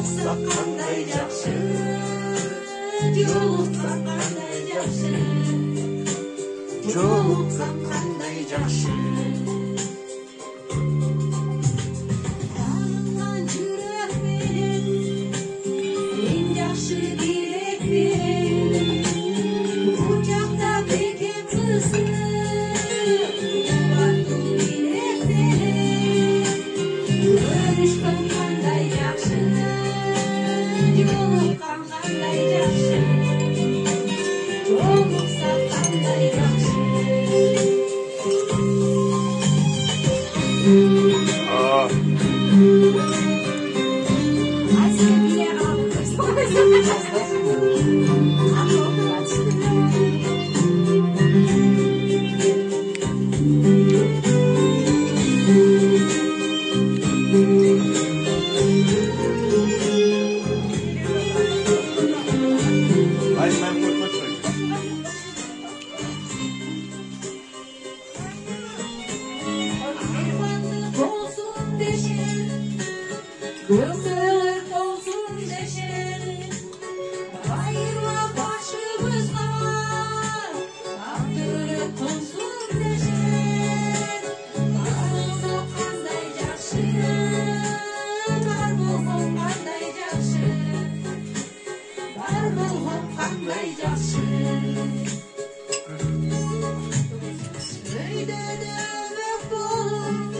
Жолықсақ қандай жақсы, жолықсақ қандай жақсы, жолықсақ қандай жақсы. Сағынған жүрекпен сен жақсы билетпен құшақтап бекем қысып жұбату билетпен көрішкім қандай жақсы, жолыққан қандай жақсы, жолықсақ қандай жақсы. Көкірек болсын дешең, айырма башымызға, ақтөрек қонсын дешең, бар болсын қандай жақсы, бар болсын қандай жақсы, бар болсын қандай жақсы. Өйде дөмек болып,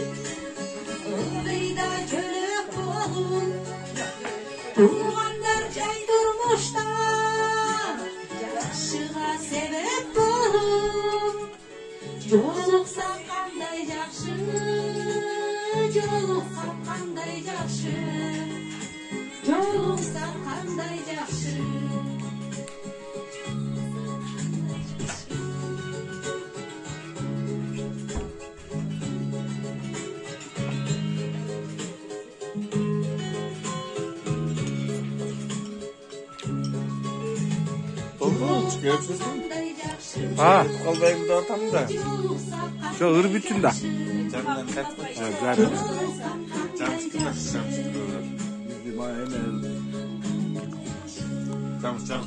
ылғида жөлек болып, туғандар жай тұрмышта жақшыға себеп болып, жолықсақ қандай жақсы, жолықсақ қандай жақсы, жолықсақ қандай жақсы. Çıkıyor musun? Ha, kolbayı da tam da. Şu hırbütün de. Camdan kaçma. Evet, zaten. Cam çıkıyor. Bizim hemen. Cam kaçıyor mu?